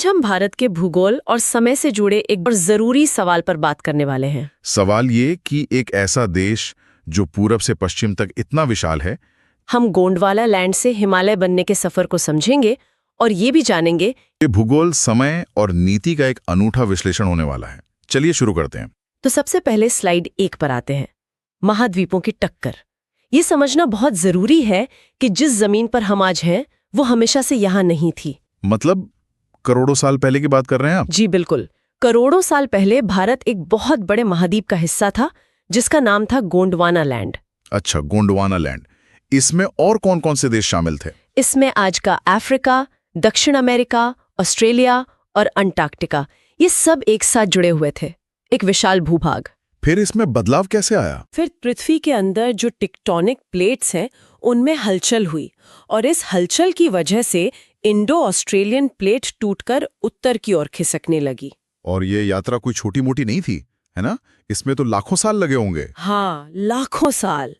आज हम भारत के भूगोल और समय से जुड़े एक और जरूरी सवाल पर बात करने वाले हैं। सवाल ये कि एक ऐसा देश जो पूरब से पश्चिम तक इतना विशाल है। हम गोंडवाना लैंड से हिमालय बनने के सफर को समझेंगे और ये भी जानेंगे कि भूगोल, समय और नीति का एक अनूठा विश्लेषण होने वाला है। चलिए शुरू करते हैं। तो सबसे पहले स्लाइड 1 पर आते हैं। महाद्वीपों की टक्कर। ये समझना बहुत जरूरी है कि जिस जमीन पर हम आज हैं वो हमेशा से यहाँ नहीं थी। मतलब करोड़ों साल पहले की बात कर रहे हैं आप? जी बिल्कुल। करोड़ों साल पहले भारत एक बहुत बड़े महाद्वीप का हिस्सा था जिसका नाम था गोंडवाना लैंड। अच्छा, गोंडवाना लैंड। इसमें और कौन कौन से देश शामिल थे? इसमें आज का अफ्रीका, दक्षिण अमेरिका, ऑस्ट्रेलिया और अंटार्कटिका, ये सब एक साथ जुड़े हुए थे, एक विशाल भूभाग। फिर इसमें बदलाव कैसे आया? फिर पृथ्वी के अंदर जो टेक्टोनिक प्लेट्स हैं उनमें हलचल हुई और इस हलचल की वजह से इंडो ऑस्ट्रेलियन प्लेट टूटकर उत्तर की ओर खिसकने लगी। और ये यात्रा कोई छोटी मोटी नहीं थी, है ना? इसमें तो लाखों साल लगे होंगे। हाँ, लाखों साल।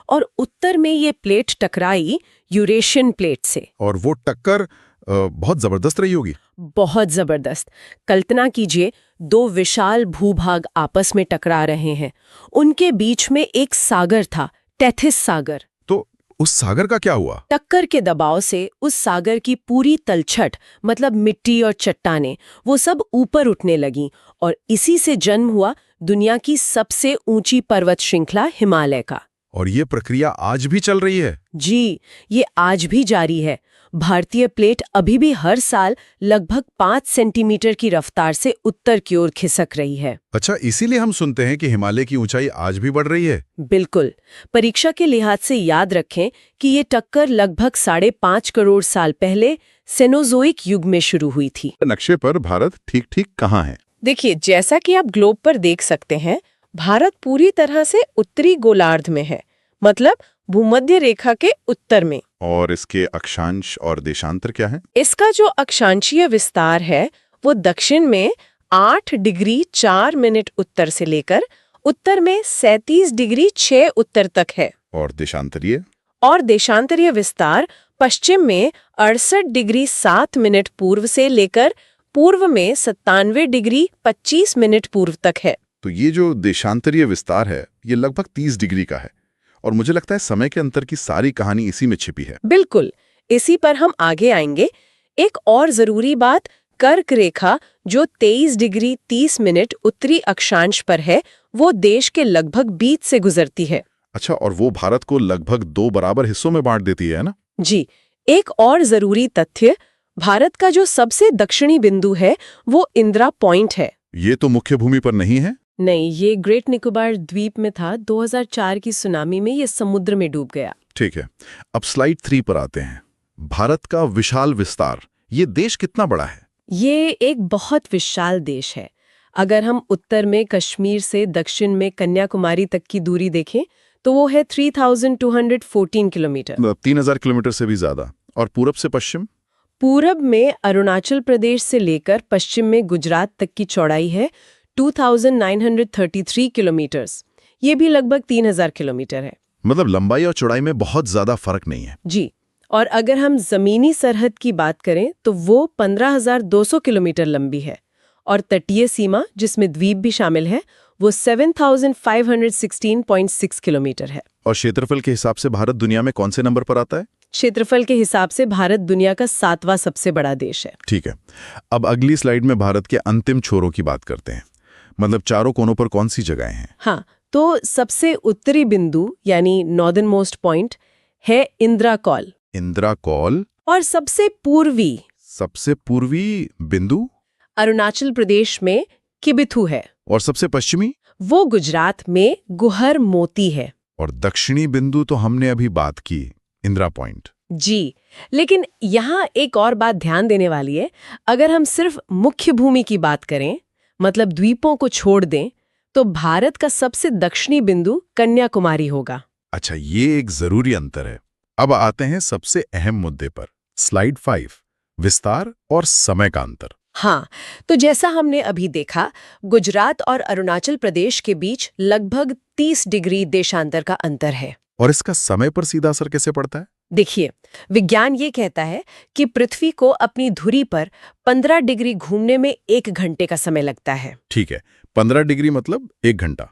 और उत्तर में ये प्लेट टकराई यूरेशियन प्लेट से। और वो टक्कर बहुत जबरदस्त रही होगी। बहुत जबरदस्त। कल्पना कीजिए, 2 विशाल भूभाग आपस में टकरा रहे हैं। उनके बीच में एक सागर था, टेथिस सागर। तो उस सागर का क्या हुआ? टक्कर के दबाव से उस सागर की पूरी तलछट, मतलब मिट्टी और चट्टानें, वो सब ऊपर उठने लगीं और इसी से जन्म हुआ दुनिया की सबसे ऊंची पर्वत श्रृंखला हिमालय का। और ये प्रक्रिया आज भी चल रही है? जी, ये आज भी जारी है। भारतीय प्लेट अभी भी हर साल लगभग 5 सेंटीमीटर की रफ्तार से उत्तर की ओर खिसक रही है। अच्छा, इसीलिए हम सुनते हैं कि हिमालय की ऊंचाई आज भी बढ़ रही है। बिल्कुल। परीक्षा के लिहाज से याद रखें कि ये टक्कर लगभग 5.5 करोड़ साल पहले सेनोजोइक युग में शुरू हुई थी। नक्शे पर भारत ठीक ठीक कहाँ है? देखिए, जैसा कि आप ग्लोब पर देख सकते हैं, भारत पूरी तरह से उत्तरी गोलार्ध में है, मतलब भूमध्य रेखा के उत्तर में। और इसके अक्षांश और देशांतर क्या है? इसका जो अक्षांशीय विस्तार है वो दक्षिण में 8 डिग्री 4 मिनट उत्तर से लेकर उत्तर में 37 डिग्री 6 उत्तर तक है। और देशांतरीय? और देशांतरीय विस्तार पश्चिम में 68 डिग्री 7 मिनट पूर्व से लेकर पूर्व में 97 डिग्री 25 मिनट पूर्व तक है। तो ये जो देशांतरीय विस्तार है ये लगभग 30 डिग्री का है और मुझे लगता है समय के अंतर की सारी कहानी इसी में छिपी है। बिल्कुल, इसी पर हम आगे आएंगे। एक और जरूरी बात, कर्क रेखा जो 23 डिग्री 30 मिनट उत्तरी अक्षांश पर है वो देश के लगभग बीच से गुजरती है। अच्छा, और वो भारत को लगभग 2 बराबर हिस्सों में बांट देती है ना? जी। एक और जरूरी तथ्य, भारत का जो सबसे दक्षिणी बिंदु है वो इंदिरा पॉइंट है। ये तो मुख्य भूमि पर नहीं है? नहीं, ये ग्रेट निकोबार द्वीप में था। 2004 की सुनामी में ये समुद्र में डूब गया। ठीक है, अब स्लाइड 3 पर आते हैं। भारत का विशाल विस्तार, ये देश कितना बड़ा है? ये एक बहुत विशाल देश है। अगर हम उत्तर में कश्मीर से दक्षिण में कन्याकुमारी तक की दूरी देखें तो वो है 3214 किलोमीटर। 3000 किलोमीटर से भी ज्यादा। और पूरब से पश्चिम? पूरब में अरुणाचल प्रदेश से लेकर पश्चिम में गुजरात तक की चौड़ाई है 2933 किलोमीटर्स। ये भी लगभग 3000 किलोमीटर है। मतलब लंबाई और चौड़ाई में बहुत ज्यादा फर्क नहीं है। जी। और अगर हम जमीनी सरहद की बात करें तो वो 15,200 किलोमीटर लंबी है और तटीय सीमा, जिसमें द्वीप भी शामिल है, वो 7516.6 किलोमीटर है। और क्षेत्रफल के हिसाब से भारत दुनिया में कौन से नंबर पर आता है? क्षेत्रफल के हिसाब से भारत दुनिया का 7वां सबसे बड़ा देश है। ठीक है, अब अगली स्लाइड में भारत के अंतिम छोरों की बात करते हैं। मतलब चारों कोनों पर कौन सी जगहें हैं? हाँ, तो सबसे उत्तरी बिंदु यानी नॉर्दर्न मोस्ट पॉइंट है इंदिरा कॉल। इंदिरा कॉल। और सबसे पूर्वी बिंदु अरुणाचल प्रदेश में किबिथु है। और सबसे पश्चिमी? वो गुजरात में गुहर मोती है। और दक्षिणी बिंदु तो हमने अभी बात की, इंदिरा पॉइंट। जी, लेकिन यहाँ एक और बात ध्यान देने वाली है। अगर हम सिर्फ मुख्य भूमि की बात करें, मतलब द्वीपों को छोड़ दें, तो भारत का सबसे दक्षिणी बिंदु कन्याकुमारी होगा। अच्छा, ये एक जरूरी अंतर है। अब आते हैं सबसे अहम मुद्दे पर, स्लाइड 5, विस्तार और समय का अंतर। हाँ, तो जैसा हमने अभी देखा, गुजरात और अरुणाचल प्रदेश के बीच लगभग 30 डिग्री देशांतर का अंतर है। और इसका समय पर सीधा असर कैसे पड़ता है? देखिए, विज्ञान ये कहता है कि पृथ्वी को अपनी धुरी पर 15 डिग्री घूमने में 1 घंटे का समय लगता है। ठीक है, 15 डिग्री मतलब 1 घंटा।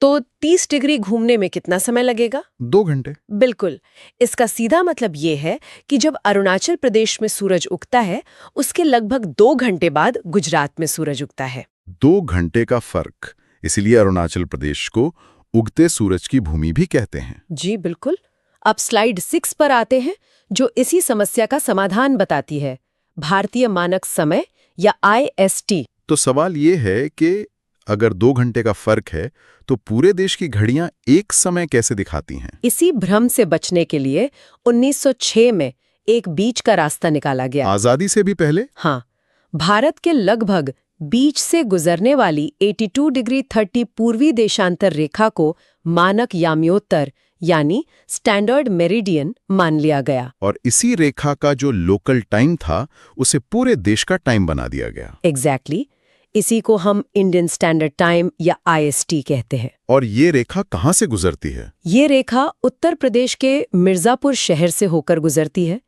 तो 30 डिग्री घूमने में कितना समय लगेगा? 2 घंटे। बिल्कुल। इसका सीधा मतलब ये है कि जब अरुणाचल प्रदेश में सूरज उगता है, उसके लगभग 2 घंटे बाद गुजरात में सूरज उगता है। 2 घंटे का फर्क, इसीलिए अरुणाचल प्रदेश को उगते सूरज की भूमि भी कहते हैं। जी बिल्कुल। अब स्लाइड 6 पर आते हैं, जो इसी समस्या का समाधान बताती है। भारतीय मानक समय या IST। तो सवाल ये है कि अगर 2 घंटे का फर्क है तो पूरे देश की घड़ियां एक समय कैसे दिखाती हैं? इसी भ्रम से बचने के लिए 1906 में एक बीच का रास्ता निकाला गया। आजादी से भी पहले? हाँ, भारत के लगभग बीच से गुजरने वाली 82 डिग्री 30 पूर्वी देशांतर रेखा को मानक याम्योत्तर यानी स्टैंडर्ड मेरिडियन मान लिया गया। और इसी रेखा का जो लोकल टाइम था उसे पूरे देश का टाइम बना दिया गया। एग्जैक्टली। इसी को हम इंडियन स्टैंडर्ड टाइम या IST कहते हैं। और ये रेखा कहाँ से गुजरती है? ये रेखा उत्तर प्रदेश के मिर्जापुर शहर से होकर गुजरती है।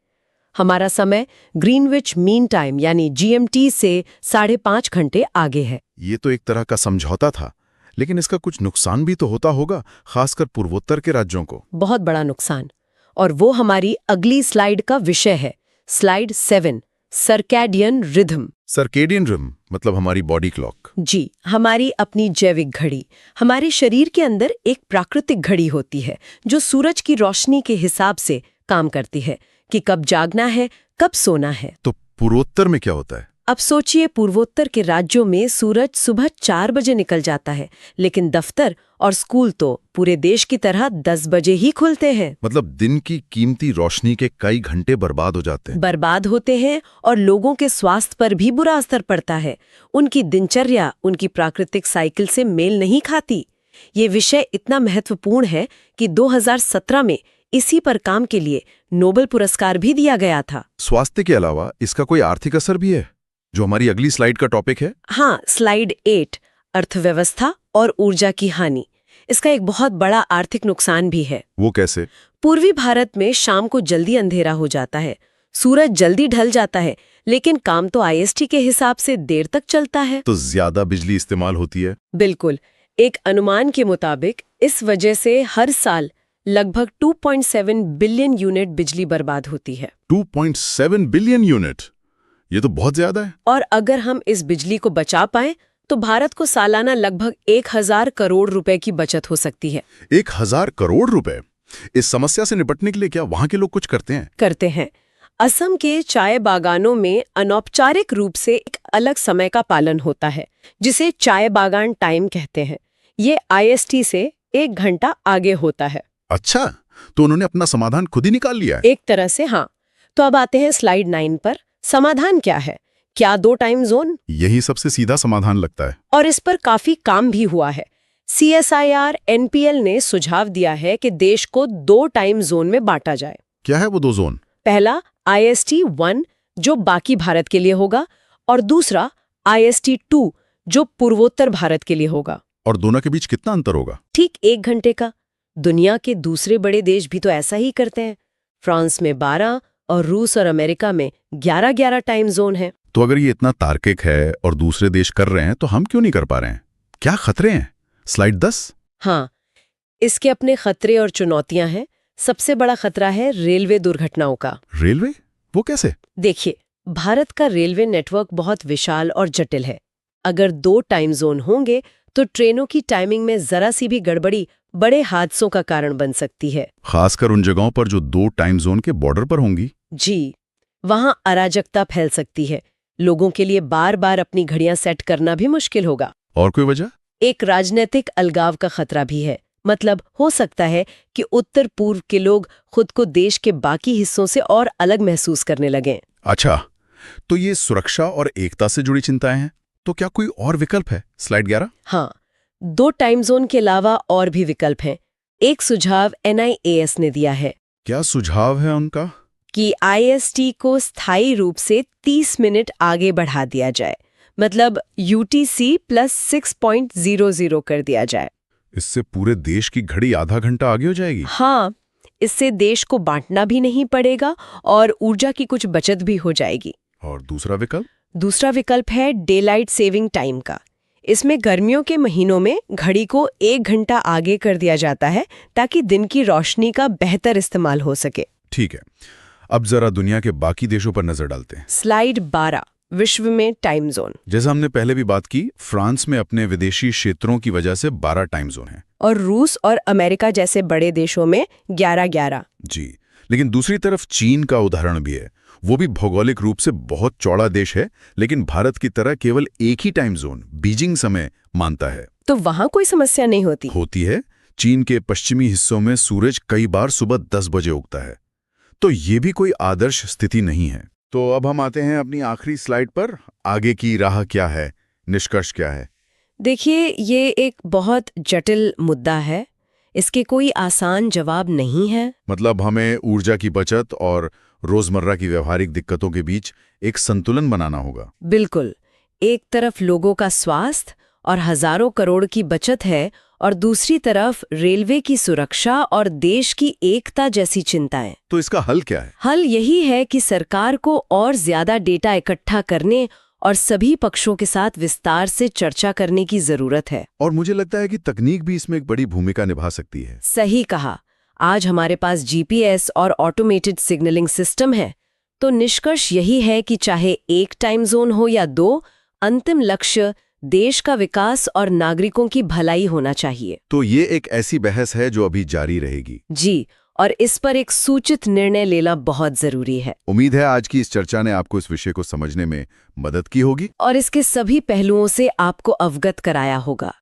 हमारा समय ग्रीनविच मीन टाइम यानी GMT से 5.5 घंटे आगे है। ये तो एक तरह का समझौता था, लेकिन इसका कुछ नुकसान भी तो होता होगा, खासकर पूर्वोत्तर के राज्यों को। बहुत बड़ा नुकसान, और वो हमारी अगली स्लाइड का विषय है। Slide 7, circadian rhythm. Circadian rhythm मतलब हमारी बॉडी क्लॉक। जी, हमारी अपनी जैविक घड़ी। हमारे शरीर के अंदर एक प्राकृतिक घड़ी होती है जो सूरज की रोशनी के हिसाब से काम करती है कि कब जागना है, कब सोना है। तो पूर्वोत्तर में क्या होता है? अब सोचिए, पूर्वोत्तर के राज्यों में सूरज सुबह 4 बजे निकल जाता है, लेकिन दफ्तर और स्कूल तो पूरे देश की तरह 10 बजे ही खुलते हैं। मतलब दिन की कीमती रोशनी के कई घंटे बर्बाद हो जाते हैं। बर्बाद होते हैं और लोगों के स्वास्थ्य पर भी बुरा असर पड़ता है। उनकी दिनचर्या उनकी प्राकृतिक साइकिल से मेल नहीं खाती। ये विषय इतना महत्वपूर्ण है कि 2017 में इसी पर काम के लिए नोबेल पुरस्कार भी दिया गया था। स्वास्थ्य के अलावा इसका कोई आर्थिक असर भी है, जो हमारी अगली स्लाइड का टॉपिक है? हाँ, स्लाइड 8, अर्थव्यवस्था और ऊर्जा की हानि। इसका एक बहुत बड़ा आर्थिक नुकसान भी है। वो कैसे? पूर्वी भारत में शाम को जल्दी अंधेरा हो जाता है, सूरज जल्दी ढल जाता है, लेकिन काम तो IST के हिसाब से देर तक चलता है। तो ज्यादा बिजली इस्तेमाल होती है। बिल्कुल। एक अनुमान के मुताबिक इस वजह से हर साल लगभग 2.7 बिलियन यूनिट बिजली बर्बाद होती है। 2.7 बिलियन यूनिट, ये तो बहुत ज्यादा है। और अगर हम इस बिजली को बचा पाएं तो भारत को सालाना लगभग 1000 करोड़ रुपए की बचत हो सकती है। 1000 करोड़ रुपए? इस समस्या से निपटने के लिए क्या वहां के लोग कुछ करते हैं? करते हैं। असम के चाय बागानों में अनौपचारिक रूप से एक अलग समय का पालन होता है, जिसे चाय बागान टाइम कहते हैं। ये IST से 1 घंटा आगे होता है। अच्छा, तो उन्होंने अपना समाधान खुद ही निकाल लिया है। एक तरह से हाँ। तो अब आते हैं स्लाइड 9 पर। समाधान क्या है? क्या 2 टाइम जोन? यही सबसे सीधा समाधान लगता है। और इस पर काफी काम भी हुआ है। CSIR NPL ने सुझाव दिया है कि देश को 2 टाइम जोन में बांटा जाए। क्या है वो 2 जोन? पहला IST 1 जो बाकी भारत के लिए होगा, और दूसरा IST 2 जो पूर्वोत्तर भारत के लिए होगा। और दोनों के बीच कितना अंतर होगा? ठीक 1 घंटे का। दुनिया के दूसरे बड़े देश भी तो ऐसा ही करते हैं। फ्रांस में 12 और रूस और अमेरिका में 11-11 टाइम जोन है। तो अगर ये इतना तार्किक है और दूसरे देश कर रहे हैं तो हम क्यों नहीं कर पा रहे हैं? क्या खतरे हैं? स्लाइड 10। हाँ, इसके अपने खतरे और चुनौतियां हैं। सबसे बड़ा खतरा है रेलवे दुर्घटनाओं का। रेलवे? वो कैसे? देखिए, भारत का रेलवे नेटवर्क बहुत विशाल और जटिल है। अगर 2 टाइम जोन होंगे तो ट्रेनों की टाइमिंग में जरा सी भी गड़बड़ी बड़े हादसों का कारण बन सकती है। खासकर उन जगहों पर जो 2 टाइम जोन के बॉर्डर पर होंगी। जी, वहां अराजकता फैल सकती है। लोगों के लिए बार बार अपनी घड़ियां सेट करना भी मुश्किल होगा। और कोई वजह? एक राजनीतिक अलगाव का खतरा भी है। मतलब हो सकता है कि उत्तर पूर्व के लोग खुद को देश के बाकी हिस्सों से और अलग महसूस करने लगें। अच्छा, तो ये सुरक्षा और एकता से जुड़ी चिंताएं हैं। तो क्या कोई और विकल्प है? स्लाइड 11। हाँ, 2 टाइम जोन के अलावा और भी विकल्प हैं। एक सुझाव NIAS ने दिया है। क्या सुझाव है उनका? कि IST को स्थायी रूप से 30 मिनट आगे बढ़ा दिया जाए, मतलब UTC + 6.00 कर दिया जाए। इससे पूरे देश की घड़ी आधा घंटा आगे हो जाएगी। हाँ, इससे देश को बांटना भी नहीं पड़ेगा और ऊर्जा की कुछ बचत भी हो जाएगी। और दूसरा विकल्प? दूसरा विकल्प है डेलाइट सेविंग टाइम का। इसमें गर्मियों के महीनों में घड़ी को 1 घंटा आगे कर दिया जाता है ताकि दिन की रोशनी का बेहतर इस्तेमाल हो सके। ठीक है, अब जरा दुनिया के बाकी देशों पर नजर डालते हैं। स्लाइड 12, विश्व में टाइम जोन। जैसा हमने पहले भी बात की, फ्रांस में अपने विदेशी क्षेत्रों की वजह से 12 टाइम जोन हैं। और रूस और अमेरिका जैसे बड़े देशों में 11-11। जी, लेकिन दूसरी तरफ चीन का उदाहरण भी है। वो भी भौगोलिक रूप से बहुत चौड़ा देश है, लेकिन भारत की तरह केवल एक ही टाइम जोन बीजिंग समय मानता है। तो वहां कोई समस्या नहीं होती? होती है। चीन के पश्चिमी हिस्सों में सूरज कई बार सुबह 10 बजे उगता है, तो ये भी कोई आदर्श स्थिति नहीं है। तो अब हम आते हैं अपनी आखिरी स्लाइड पर। आगे की राह क्या है, निष्कर्ष क्या है? देखिए, ये एक बहुत जटिल मुद्दा है। इसके कोई आसान जवाब नहीं है। मतलब हमें ऊर्जा की बचत और रोजमर्रा की व्यवहारिक दिक्कतों के बीच एक संतुलन बनाना होगा। बिल्कुल। एक तरफ लोगों का स्वास्थ्य और हजारों करोड़ की बचत है और दूसरी तरफ रेलवे की सुरक्षा और देश की एकता जैसी चिंताएं। तो इसका हल क्या है? हल यही है कि सरकार को और ज्यादा डेटा इकट्ठा करने और सभी पक्षों के साथ विस्तार से चर्चा करने की जरूरत है। और मुझे लगता है कि तकनीक भी इसमें एक बड़ी भूमिका निभा सकती है। सही कहा। आज हमारे पास जीपीएस और ऑटोमेटेड सिग्नलिंग सिस्टम है, तो निष्कर्ष यही है कि चाहे एक टाइम जोन हो या 2, अंतिम लक्ष्य देश का विकास और नागरिकों की भलाई होना चाहिए। तो ये एक ऐसी बहस है जो अभी जारी रहेगी। जी, और इस पर एक सूचित निर्णय लेना बहुत जरूरी है। उम्मीद है आज की इस चर्चा ने आपको इस विषय को समझने में मदद की होगी और इसके सभी पहलुओं से आपको अवगत कराया होगा।